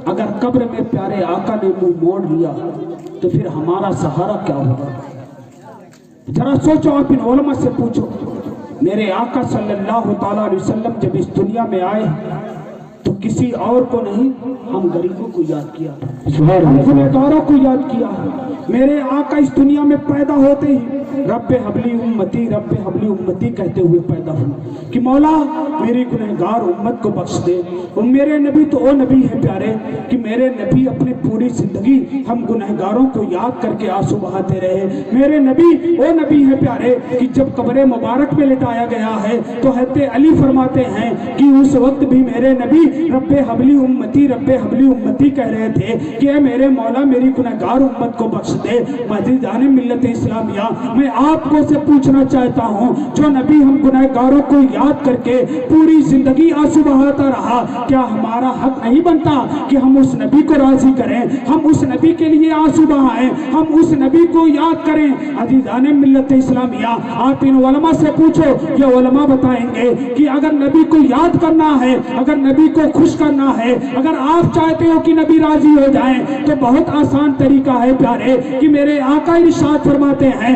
Speaker 2: اگر قبر میں پیارے آقا نے منہ موڑ لیا تو پھر ہمارا سہارا کیا ہوگا؟ ذرا سوچو, آپ ان علماء سے پوچھو. میرے آقا صلی اللہ تعالیٰ علیہ وسلم جب اس دنیا میں آئے تو کسی اور کو نہیں, ہم غریبوں کو یاد کیا, ہم گنہگاروں کو یاد کیا. میرے آقا اس دنیا میں پیدا ہوتے ہی رب حبلی امتی رب حبلی امتی کہتے ہوئے پیدا ہوئے کہ مولا میری گنہگار امت کو بخش دے. اور میرے نبی تو وہ نبی ہے پیارے کہ میرے نبی اپنی پوری زندگی ہم گنہگاروں کو یاد کر کے آنسو بہاتے رہے. میرے نبی وہ نبی ہے پیارے کہ جب قبر مبارک میں لٹایا گیا ہے تو حضرت علی فرماتے ہیں کہ اس وقت بھی میرے نبی رب حبلی امتی کہہ رہے تھے کہ اے میرے مولا میری گنہگار امت کو بخش دے. عزیزان ملت اسلامیہ, میں آپ کو سے پوچھنا چاہتا ہوں جو نبی ہم گنہگاروں کو یاد کر کے پوری زندگی آنسو بہاتا رہا, کیا ہمارا حق نہیں بنتا کہ ہم اس نبی کو راضی کریں, ہم اس نبی کے لیے آنسو بہائیں, ہم اس نبی کو یاد کریں. عزیزان ملت اسلامیہ, آپ ان علماء سے پوچھو, یہ علماء بتائیں گے کہ اگر نبی کو یاد کرنا ہے, اگر نبی کو خوش کرنا ہے, اگر آپ چاہتے ہو کہ نبی راضی ہو جائیں تو بہت آسان طریقہ ہے پیارے کہ میرے آقا ارشاد فرماتے ہیں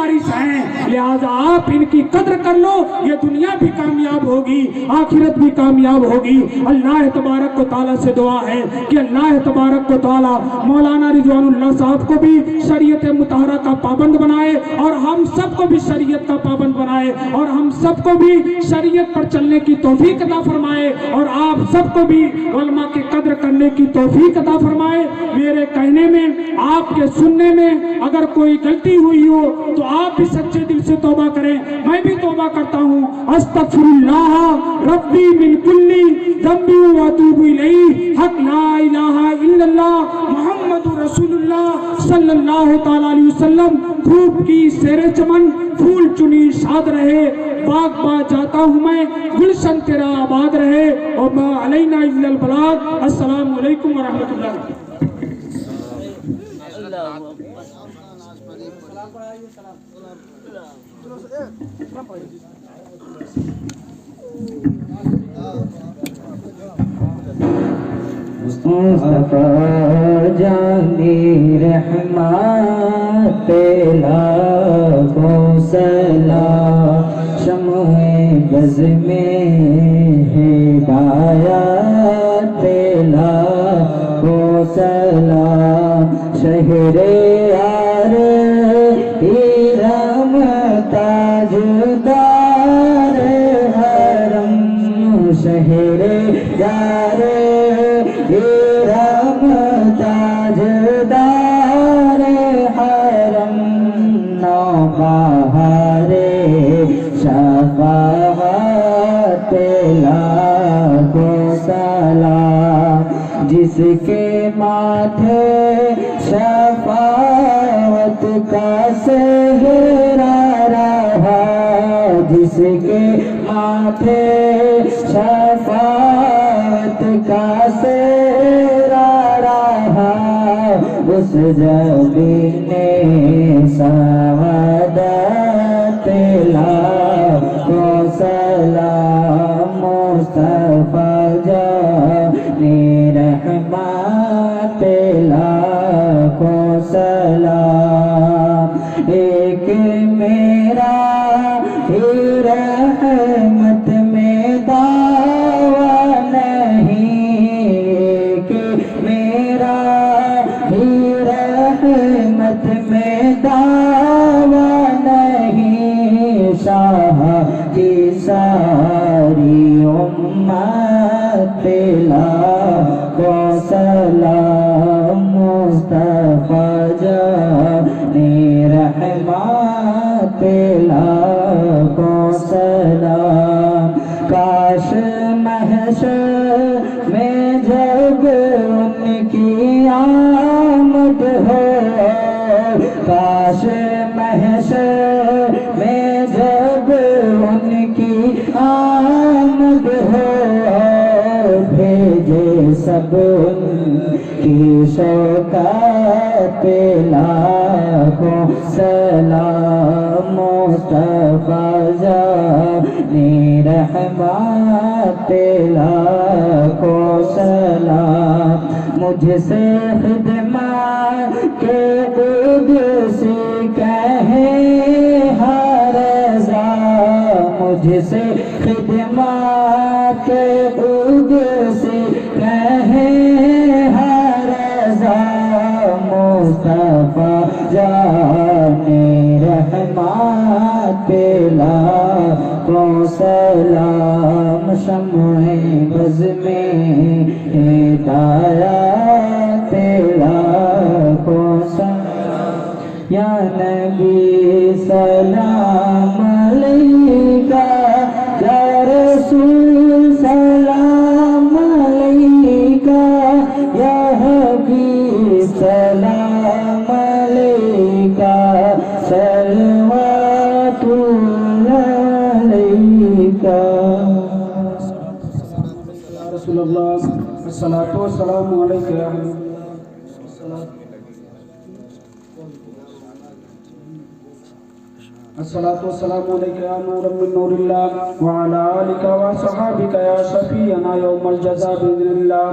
Speaker 2: وارث ہیں، لہذا آپ ان کی قدر کر لو، یہ دنیا بھی کامیاب ہوگی، آخرت بھی کامیاب ہوگی۔ اللہ تبارک و تعالیٰ سے دعا ہے کہ اللہ تبارک و تعالیٰ مولانا رضوان اللہ صاحب کو بھی شریعت مطہرہ کا پابند بنائے، اور ہم سب کو بھی شریعت کا پابند بنائے، اور ہم سب کو بھی شریعت پر چلنے کی توفیق عطا فرمائے، اور آپ سب کو بھی علماء کی قدر کرنے کی توفیق عطا فرمائے۔ میرے کہنے میں، آپ کے سننے میں اگر کوئی غلطی ہوئی ہو تو آپ بھی سچے دل سے توبہ کریں، میں بھی توبہ کرتا ہوں۔ استغفر اللہ ربی من کلی ذنب و اتوب الیہ، حق لا الہ الا اللہ محمد رسول اللہ صلی اللہ تعالی علیہ وسلم۔ خوب کی سیر چمن، پھول چنی شاد رہے، باغ با جاتا ہوں میں، گلشن تیرا آباد رہے، اور ما علینا الا البلاغ۔ السلام علیکم ورحمۃ اللہ۔
Speaker 4: مصطفیٰ جانی رحمت تیلا کو سلام، شمع بز میں ہدایت تیلا کو سلام، شہر یار ایرم تاجدار حرم، شہر یار ایرم تاجدار حرم، نوبہار شفاعت لاکھو سلام، جس کے ماتھے شفاعت کا سہرا رہا، جس کے ماتھے شفاعت کا سہرا رہا، اس جبین سعادت لاکھو سلام، مصطفیٰ جانی رحمت لاکھو سلام۔ ایک میرا ہی رحمت میں دعویٰ نہیں، ایک میرا ہی رحمت میں دعویٰ نہیں، شاہ کی ساری امت لاکھو سلام، مصطفیٰ جانی رحمت لاکھو سلام۔ کاش محشر میں جب ان کی آمد ہو، کاش محشر میں جب ان کی آمد ہو، بھیجے سب ان کی شوکت لاکھو سلام، مصطفیٰ جانی رحمت لاکھو سلام۔ مجھ سے خدمت کے قدسی کہیں ہر رضا، مجھ سے خدمت کے قدسی کہیں ہر رضا، مصطفیٰ جانی رحمت لاکھو سلام، شمع بز میں ہدایت لاکھو سلام، یا نبی سلام علیکہ، یا رسول سلام علیکہ، یا حبیب سلام علیکہ، صلوات اللہ علیکہ۔
Speaker 2: رسول اللہ الصلاۃ والسلام علیکہ۔ الصلاۃ والسلام علیکہ یا نور من نور اللہ، وعلی آلک و صحابک یا شفیعنا یوم الجزاء بإذن اللہ۔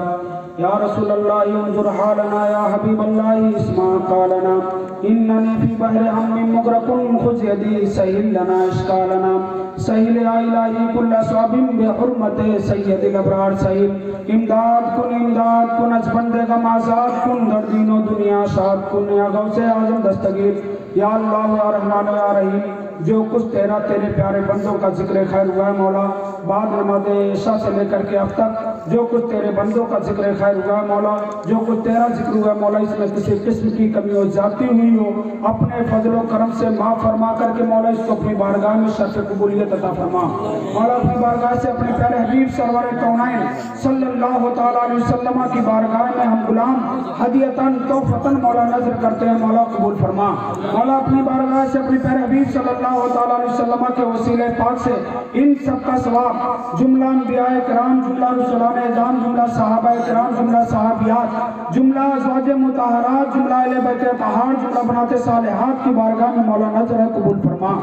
Speaker 2: یا رسول اللہ انظر حالنا یا حبیب اللہ اسمع قالنا اننی فی بحر ہم مغرق خذ یدی سہل لنا اشکالنا سہل یا الہی کل صعب بحرمت سید الابرار سہل امداد کن از بندے غم آزاد کن در دین و دنیا شاد کن یا غوث اعظم دستگیر یا اللہ یا رحمان یا رحیم جو کچھ تیرے پیارے بندوں کا ذکر خیر ہوا ہے مولا بعد نماز عشاء سے لے کر کے اب تک جو کچھ تیرے بندوں کا ذکر خیر ہوا ہے مولا جو کچھ تیرا ذکر ہوا ہے مولا اس میں کسی قسم کی کمی و زیادتی ہوئی ہو اپنے فضل و کرم سے معاف فرما کر کے مولا اس کو اپنی بارگاہ میں شرف قبولیت عطا فرما مولا اپنی بارگاہ سے اپنے پیارے حبیب سرور کونین صلی اللہ تعالیٰ علیہ وسلم کی بارگاہ میں ہم غلام ہدیتاً توفتاً مولا نظر کرتے ہیں مولا قبول فرما مولا اپنی بارگاہ سے اپنے پیارے حبیب صلی اللہ تعالیٰ علیہ وسلم کے وسیلہ پاک سے ان سب کا ثواب جملہ انبیاء کرام جملہ رسولان اعظام جملہ صحابہ کرام جملہ صحابیات جملہ ازواج مطہرات جملہ اہل بیت اطہار جملہ بنات صالحات کی بارگاہ میں مولا نظر قبول فرما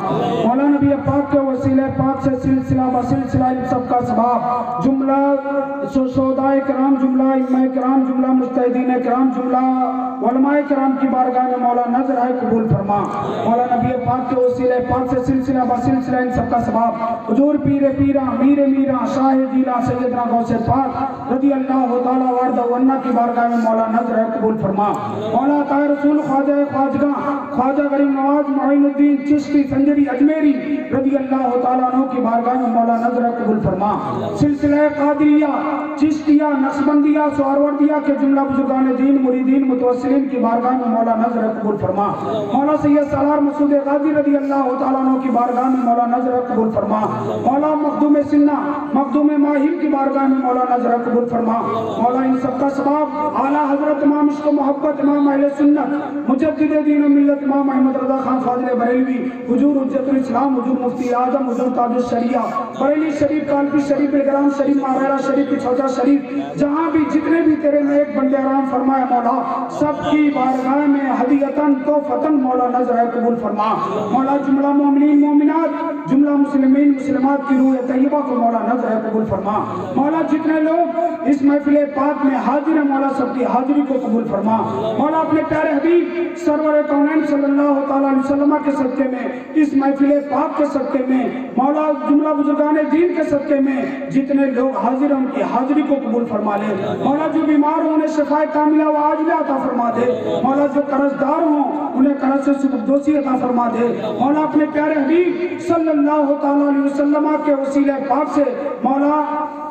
Speaker 2: مولا نبی پاک کے وسیلہ پاک سے سلسلہ بسلسلہ ان سب کا ثواب جملہ شہداء کرام جملہ ائمہ کرام جملہ مجتہدین کرام جملہ علماء کرام کی بارگاہ میں مولا نظر قبول فرما مولا نبی پاک کے وسیلہ پاک سے سلسلہ بسلسلہ ان سب کا ثواب حضور پیر پیرا میر میرا شاہ جیلا سیدنا غوث پاک رضی اللہ تعالیٰ وارد ونہ کی بارگاہ میں مولا نظر قبول فرما مولا عطا رسول خواجہ خواجگاہ خواجہ غریب نواز معین الدین چشتی سنجری اجمیری رضی اللہ تعالیٰ عنہ کی بارگاہ میں مولا نظر قبول فرما سلسلہ قادریہ چشتیہ نقشبندیہ سہروردیہ کے جملہ بزرگان دین مریدین متوسلین کی بارگاہ میں مولا نظر قبول فرما مولا سید سالار مسعود غازی رضی اللہ تعالیٰ عنہ کی بارگاہ میں مولا نظر قبول فرما مولا مخدوم سنہ مخدوم ماہر کی بارگاہ میں مولا نظر قبول فرما مولا ان سب کا ثواب اعلیٰ حضرت امام عشق و محبت امام اہل سنت مجدد دین و ملت امام احمد رضا خان فاضل بریلوی حضور حجت الاسلام حضور مفتی اعظم حضور تاج الشریعہ بریلی شریف کالپی شریف گرام شریف ماہرہ شریف چھوٹا شریف جہاں بھی جتنے بھی تیرے میں ایک بندے آرام فرمایا مولا سب کی بارگاہ میں ہدیتاً توفتاً مولا نظر قبول فرما مولا جملہ مومنین مومنات جملہ مسلمین مسلمات کی روح طیبہ کو مولا نظر قبول فرما مولا جتنے لوگ اس محفل پاک میں حاضر ہیں مولا سب کی حاضری کو قبول فرما مولا اپنے پیارے حبیب سرور کونین صلی اللہ تعالیٰ علیہ وسلم کے صدقے میں اس محفل پاک کے صدقے میں مولا جملہ بزرگان دین کے صدقے میں جتنے لوگ حاضر ہیں ان کی حاضری کو قبول فرما لے مولا جو بیمار ہوں انہیں شفاء کاملہ و عاجلہ عطا فرما دے مولا جو قرضدار ہوں انہیں قرض سے سبکدوسی عطا فرما دے مولا اپنے پیارے حبیب صلی اللہ تعالیٰ علیہ وسلم کے وسیلہ پاک سے مولا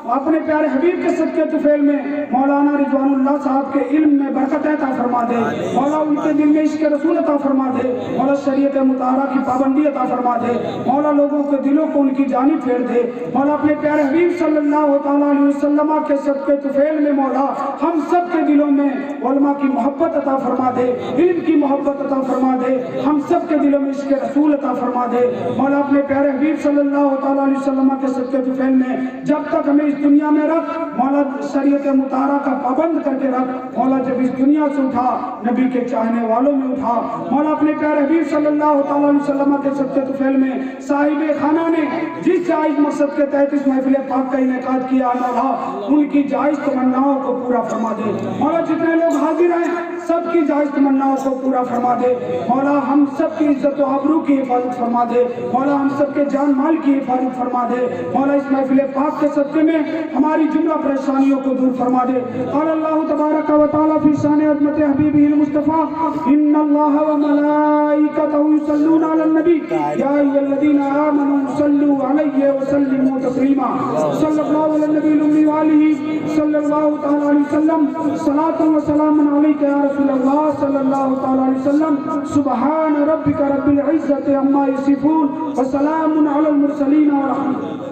Speaker 2: اپنے پیارے حبیب کے صدقے طفیل میں مولانا رضوان اللہ صاحب کے علم میں برکت عطا فرما دے مولا ان کے دل میں عشق رسول عطا فرما دے مولا شریعت مطہرہ کی پابندی عطا فرما دے مولا لوگوں کے دلوں کو ان کی جانب پھیر دے مولا اپنے پیارے حبیب صلی اللہ تعالیٰ علیہ وسلم کے صدقے طفیل میں مولا ہم سب کے دلوں میں علماء کی محبت عطا فرما دے علم کی محبت عطا فرما دے ہم سب کے دلوں میں عشق رسول عطا فرما دے مولا اپنے پیارے حبیب صلی اللہ تعالیٰ علیہ وسلم کے صدقے طفیل میں جب تک ہمیں اس دنیا میں رکھ مولا شریعت مطہرہ کا پابند کر کے رکھ مولا جب اس دنیا سے اٹھا نبی کے چاہنے والوں میں اٹھا مولا اپنے پیارے حبیب صلی اللہ تعالیٰ علیہ وسلم کے صدقے طفیل میں صاحب خانہ نے جس جائز مقصد کے تحت اس محفل پاک کا انعقاد کیا مولا ان کی جائز تمناؤں کو پورا فرما دے مولا جتنے لوگ حاضر ہیں سب کی جائز تمناؤں کو پورا فرما دے مولا ہم سب کی عزت و آبرو کی حفاظت فرما دے مولا ہم سب کے جان مال کی حفاظت فرما دے مولا اس محفل پاک کے صدقے میں ہماری جملہ پریشانیوں کو دور فرما دے قال اللہ تبارک و تعالی فی شان عظمت حبیبہ المصطفیٰ ان اللہ و ملائکتہ یصلون علی النبی یا ایھا الذین آمنوا صلوا علیہ وسلموا تسلیما صلی اللہ علی النبی الامی وآلہ صلی اللہ تعالی علیہ وسلم صلاۃ و سلام علیک یا رسول اللہ صلی اللہ تعالی علیہ وسلم سبحان ربک رب العزت عما یصفون وسلام علی المرسلین ورحمۃ